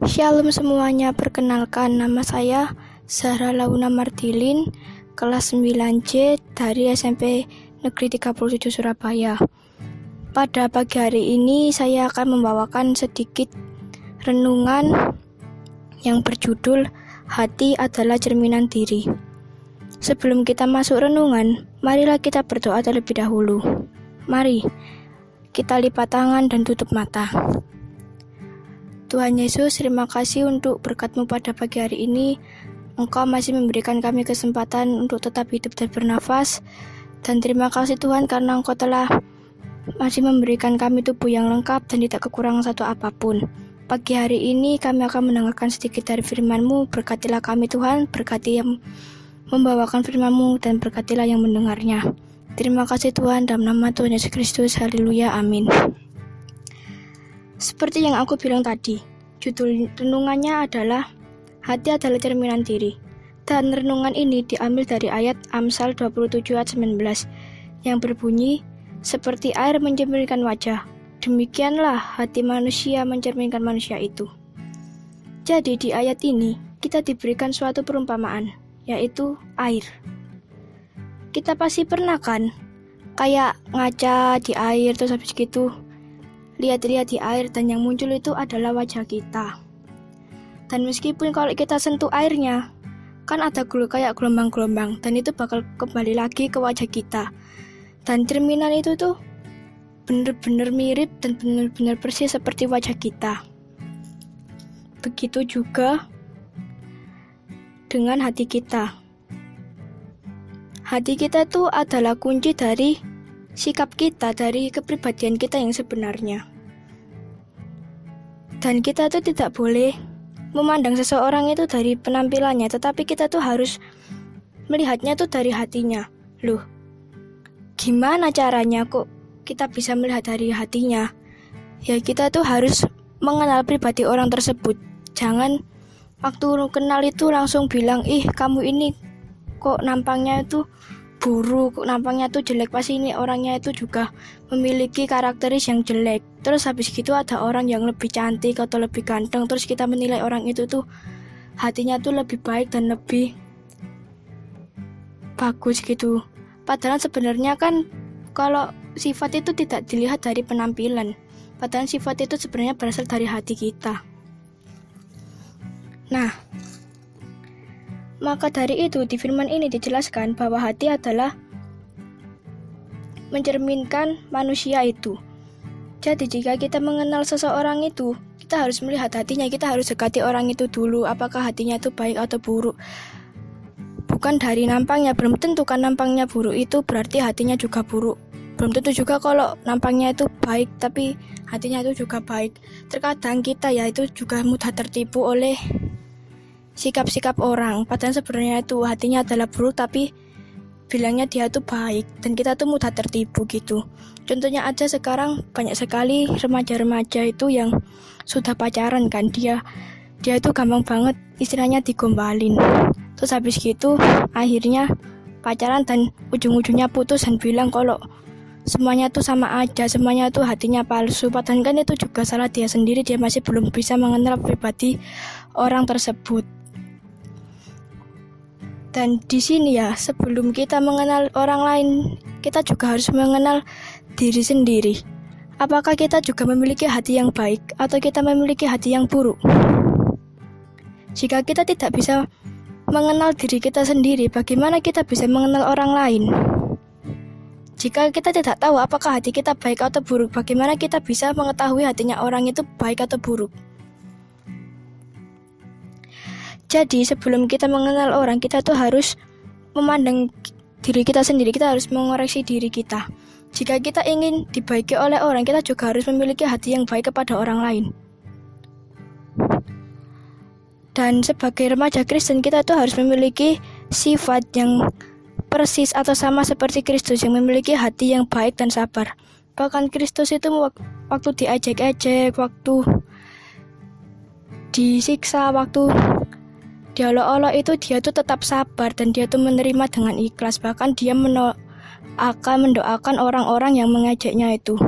Shalom semuanya, perkenalkan nama saya Zahra Launa Martilin, kelas 9C dari SMP Negeri 37 Surabaya. Pada pagi hari ini saya akan membawakan sedikit renungan yang berjudul Hati adalah Cerminan Diri. Sebelum kita masuk renungan, marilah kita berdoa terlebih dahulu. Mari kita lipat tangan dan tutup mata. Tuhan Yesus, terima kasih untuk berkat-Mu pada pagi hari ini. Engkau masih memberikan kami kesempatan untuk tetap hidup dan bernafas. Dan terima kasih Tuhan karena Engkau telah masih memberikan kami tubuh yang lengkap dan tidak kekurangan satu apapun. Pagi hari ini kami akan mendengarkan sedikit dari firman-Mu. Berkatilah kami Tuhan, berkati yang membawakan firman-Mu dan berkatilah yang mendengarnya. Terima kasih Tuhan, dalam nama Tuhan Yesus Kristus, haleluya, amin. Seperti yang aku bilang tadi, judul renungannya adalah Hati adalah Cerminan Diri. Dan renungan ini diambil dari ayat Amsal 27 ayat 19 yang berbunyi, seperti air mencerminkan wajah, demikianlah hati manusia mencerminkan manusia itu. Jadi di ayat ini kita diberikan suatu perumpamaan, yaitu air. Kita pasti pernah kan kayak ngaca di air terus habis gitu lihat-lihat di air dan yang muncul itu adalah wajah kita. Dan meskipun kalau kita sentuh airnya, kan ada kayak gelombang-gelombang dan itu bakal kembali lagi ke wajah kita. Dan cerminan itu tuh benar-benar mirip dan benar-benar persis seperti wajah kita. Begitu juga dengan hati kita. Hati kita tuh adalah kunci dari sikap kita, dari kepribadian kita yang sebenarnya. Dan kita tuh tidak boleh memandang seseorang itu dari penampilannya, tetapi kita tuh harus melihatnya tuh dari hatinya. Loh, gimana caranya kok kita bisa melihat dari hatinya? Ya kita tuh harus mengenal pribadi orang tersebut. Jangan waktu kenal itu langsung bilang, kamu ini kok nampaknya itu buruk, nampaknya tuh jelek, pasti ini orangnya itu juga memiliki karakteris yang jelek. Terus habis gitu ada orang yang lebih cantik atau lebih ganteng, terus kita menilai orang itu tuh hatinya tuh lebih baik dan lebih bagus gitu. Padahal sebenarnya kan kalau sifat itu tidak dilihat dari penampilan, padahal sifat itu sebenarnya berasal dari hati kita. Nah, maka dari itu di firman ini dijelaskan bahwa hati adalah mencerminkan manusia itu. Jadi jika kita mengenal seseorang itu, kita harus melihat hatinya, kita harus dekati orang itu dulu, apakah hatinya itu baik atau buruk. Bukan dari nampangnya, belum tentu kan nampangnya buruk itu berarti hatinya juga buruk. Belum tentu juga kalau nampangnya itu baik tapi hatinya itu juga baik. Terkadang kita ya itu juga mudah tertipu oleh sikap-sikap orang, padahal sebenarnya itu hatinya adalah buruk tapi bilangnya dia tuh baik, dan kita tuh mudah tertipu gitu. Contohnya aja sekarang banyak sekali remaja-remaja itu yang sudah pacaran kan, dia tuh gampang banget istilahnya digombalin. Terus habis gitu akhirnya pacaran dan ujung-ujungnya putus dan bilang kalau semuanya tuh sama aja, semuanya tuh hatinya palsu. Padahal kan itu juga salah dia sendiri, dia masih belum bisa mengenal pribadi orang tersebut. Dan di sini ya, sebelum kita mengenal orang lain, kita juga harus mengenal diri sendiri. Apakah kita juga memiliki hati yang baik atau kita memiliki hati yang buruk? Jika kita tidak bisa mengenal diri kita sendiri, bagaimana kita bisa mengenal orang lain? Jika kita tidak tahu apakah hati kita baik atau buruk, bagaimana kita bisa mengetahui hatinya orang itu baik atau buruk? Jadi sebelum kita mengenal orang, kita tuh harus memandang diri kita sendiri, kita harus mengoreksi diri kita. Jika kita ingin dibaiki oleh orang, kita juga harus memiliki hati yang baik kepada orang lain. Dan sebagai remaja Kristen, kita tuh harus memiliki sifat yang persis atau sama seperti Kristus yang memiliki hati yang baik dan sabar. Bahkan Kristus itu waktu diejek-ejek, waktu disiksa, waktu diolok-olok itu dia tuh tetap sabar dan dia tuh menerima dengan ikhlas. Bahkan dia mendoakan orang-orang yang mengejeknya itu.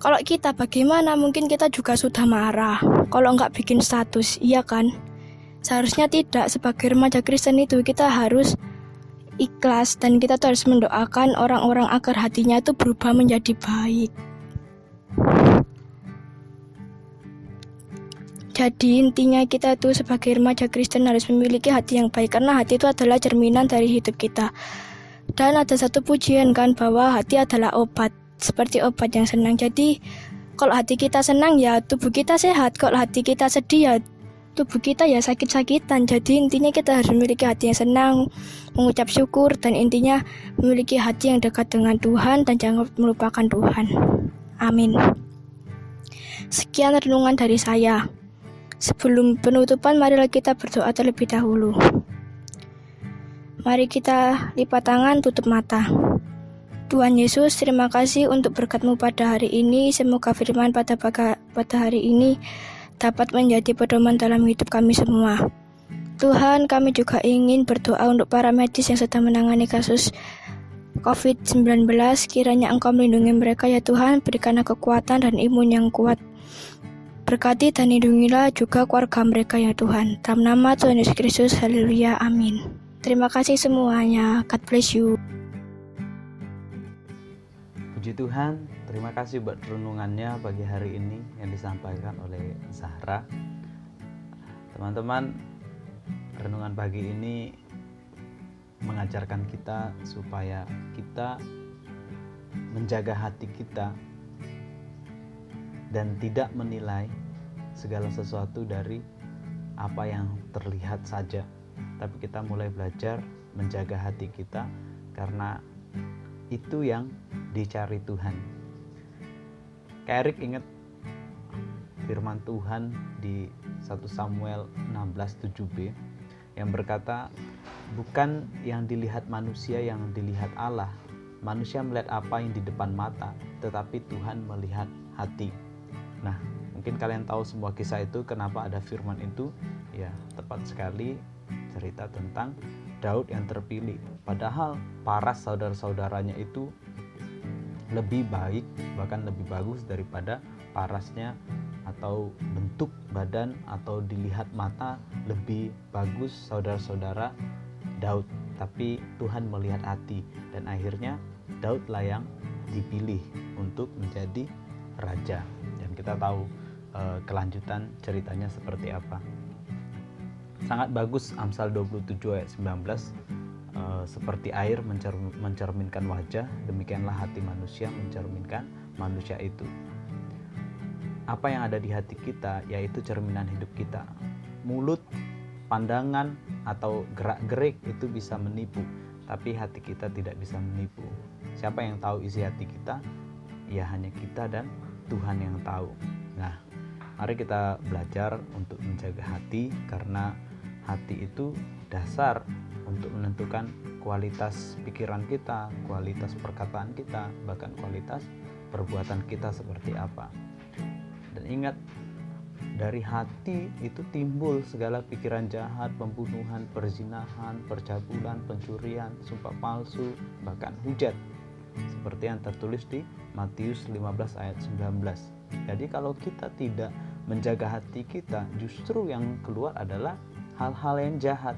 Kalau kita bagaimana? Mungkin kita juga sudah marah kalau nggak bikin status, iya kan? Seharusnya tidak. Sebagai remaja Kristen itu kita harus ikhlas dan kita harus mendoakan orang-orang agar hatinya itu berubah menjadi baik. Jadi intinya kita tuh sebagai remaja Kristen harus memiliki hati yang baik, karena hati itu adalah cerminan dari hidup kita. Dan ada satu pujian kan bahwa hati adalah obat, seperti obat yang senang. Jadi kalau hati kita senang ya tubuh kita sehat, kalau hati kita sedih ya tubuh kita ya sakit-sakitan. Jadi intinya kita harus memiliki hati yang senang, mengucap syukur, dan intinya memiliki hati yang dekat dengan Tuhan dan jangan melupakan Tuhan. Amin. Sekian renungan dari saya. Sebelum penutupan, marilah kita berdoa terlebih dahulu. Mari kita lipat tangan, tutup mata. Tuhan Yesus, terima kasih untuk berkat-Mu pada hari ini. Semoga firman pada hari ini dapat menjadi pedoman dalam hidup kami semua. Tuhan, kami juga ingin berdoa untuk para medis yang sedang menangani kasus COVID-19. Kiranya Engkau melindungi mereka ya Tuhan, berikanlah kekuatan dan imun yang kuat. Berkati dan lindungilah juga keluarga mereka ya Tuhan. Dalam nama Tuhan Yesus Kristus, haleluya, amin. Terima kasih semuanya. God bless you. Puji Tuhan, terima kasih buat renungannya pagi hari ini yang disampaikan oleh Zahra. Teman-teman, renungan pagi ini mengajarkan kita supaya kita menjaga hati kita dan tidak menilai segala sesuatu dari apa yang terlihat saja, tapi kita mulai belajar menjaga hati kita karena itu yang dicari Tuhan. Kak Erik ingat firman Tuhan di 1 Samuel 16:7b yang berkata, bukan yang dilihat manusia yang dilihat Allah. Manusia melihat apa yang di depan mata, tetapi Tuhan melihat hati. Nah, mungkin kalian tahu semua kisah itu, kenapa ada firman itu. Ya, tepat sekali cerita tentang Daud yang terpilih. Padahal paras saudara-saudaranya itu lebih baik, bahkan lebih bagus daripada parasnya, atau bentuk badan atau dilihat mata lebih bagus saudara-saudara Daud. Tapi Tuhan melihat hati, dan akhirnya Daudlah yang dipilih untuk menjadi raja. Dan kita tahu kelanjutan ceritanya seperti apa. Sangat bagus Amsal 27 ayat 19, seperti air mencerminkan wajah, demikianlah hati manusia mencerminkan manusia itu. Apa yang ada di hati kita yaitu cerminan hidup kita. Mulut, pandangan, atau gerak-gerik itu bisa menipu, tapi hati kita tidak bisa menipu. Siapa yang tahu isi hati kita? Ya hanya kita dan Tuhan yang tahu. Nah, mari kita belajar untuk menjaga hati, karena hati itu dasar untuk menentukan kualitas pikiran kita, kualitas perkataan kita, bahkan kualitas perbuatan kita seperti apa. Dan ingat, dari hati itu timbul segala pikiran jahat, pembunuhan, perzinahan, percabulan, pencurian, sumpah palsu, bahkan hujat. Seperti yang tertulis di Matius 15 ayat 19. Jadi kalau kita tidak menjaga hati kita, justru yang keluar adalah hal-hal yang jahat.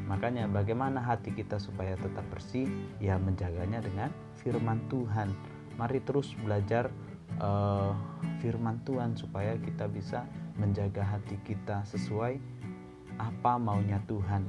Makanya bagaimana hati kita supaya tetap bersih? Ya menjaganya dengan firman Tuhan. Mari terus belajar firman Tuhan supaya kita bisa menjaga hati kita sesuai apa maunya Tuhan.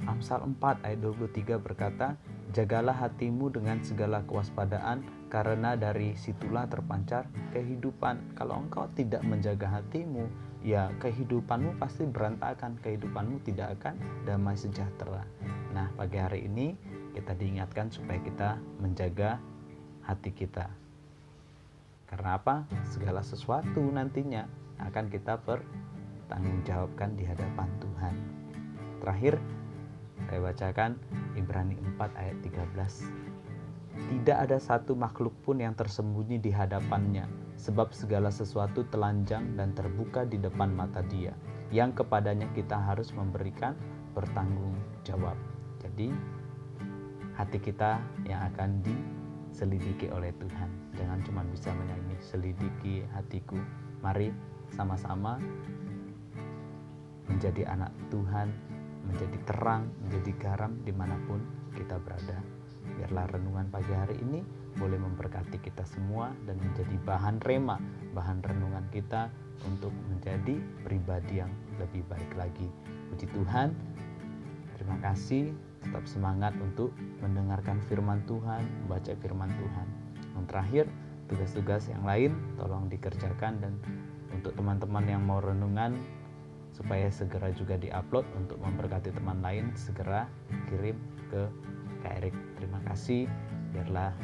Amsal 4 ayat 23 berkata, jagalah hatimu dengan segala kewaspadaan, karena dari situlah terpancar kehidupan. Kalau engkau tidak menjaga hatimu, ya kehidupanmu pasti berantakan, kehidupanmu tidak akan damai sejahtera. Nah, pagi hari ini kita diingatkan supaya kita menjaga hati kita. Karena apa? Segala sesuatu nantinya akan kita pertanggungjawabkan di hadapan Tuhan. Terakhir, saya bacakan Ibrani 4 ayat 13. Tidak ada satu makhluk pun yang tersembunyi di hadapannya, sebab segala sesuatu telanjang dan terbuka di depan mata Dia, yang kepadanya kita harus memberikan bertanggung jawab. Jadi, hati kita yang akan selidiki oleh Tuhan. Jangan cuma bisa menyanyi, selidiki hatiku. Mari sama-sama menjadi anak Tuhan, menjadi terang, menjadi garam dimanapun kita berada. Biarlah renungan pagi hari ini boleh memberkati kita semua dan menjadi bahan rema, bahan renungan kita untuk menjadi pribadi yang lebih baik lagi. Puji Tuhan, terima kasih. Tetap semangat untuk mendengarkan firman Tuhan, membaca firman Tuhan. Yang terakhir, tugas-tugas yang lain tolong dikerjakan, dan untuk teman-teman yang mau renungan supaya segera juga diupload untuk memberkati teman lain, segera kirim ke Kak Erik. Terima kasih. Biarlah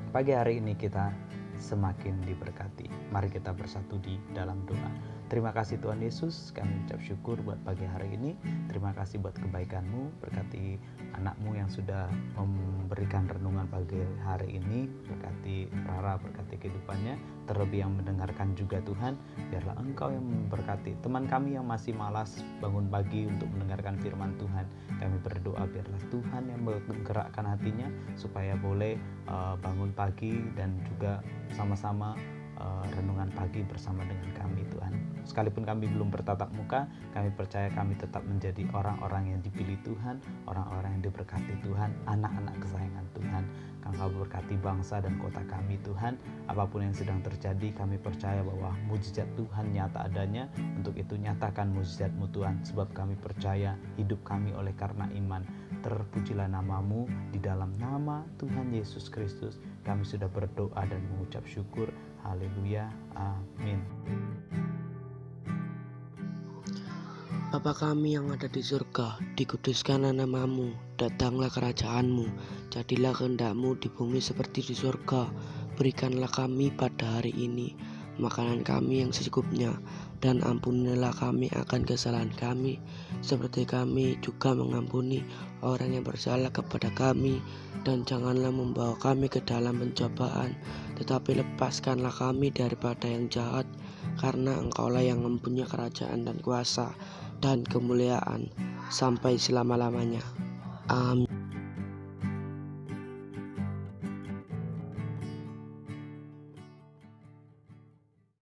pagi hari ini kita semakin diberkati. Mari kita bersatu di dalam doa. Terima kasih Tuhan Yesus, kami ucap syukur buat pagi hari ini. Terima kasih buat kebaikan-Mu, berkati anakmu yang sudah memberikan renungan pagi hari ini, berkati Rara, berkati kehidupannya, terlebih yang mendengarkan juga Tuhan. Biarlah Engkau yang memberkati teman kami yang masih malas bangun pagi untuk mendengarkan firman Tuhan. Kami berdoa biarlah Tuhan yang menggerakkan hatinya supaya boleh bangun pagi dan juga sama-sama renungan pagi bersama dengan kami Tuhan. Sekalipun kami belum bertatap muka, kami percaya kami tetap menjadi orang-orang yang dipilih Tuhan, orang-orang yang diberkati Tuhan, anak-anak kesayangan Tuhan. Engkau berkati bangsa dan kota kami Tuhan. Apapun yang sedang terjadi, kami percaya bahwa mujizat Tuhan nyata adanya. Untuk itu nyatakan mujizat-Mu Tuhan, sebab kami percaya hidup kami oleh karena iman. Terpujilah nama-Mu, di dalam nama Tuhan Yesus Kristus kami sudah berdoa dan mengucap syukur. Haleluya, amin. Bapa kami yang ada di surga, dikuduskanlah nama-Mu, datanglah kerajaan-Mu, jadilah kehendak-Mu di bumi seperti di surga. Berikanlah kami pada hari ini makanan kami yang secukupnya, dan ampunilah kami akan kesalahan kami, seperti kami juga mengampuni orang yang bersalah kepada kami. Dan janganlah membawa kami ke dalam pencobaan, tetapi lepaskanlah kami daripada yang jahat, karena Engkaulah yang mempunyai kerajaan dan kuasa dan kemuliaan sampai selama-lamanya. Amin.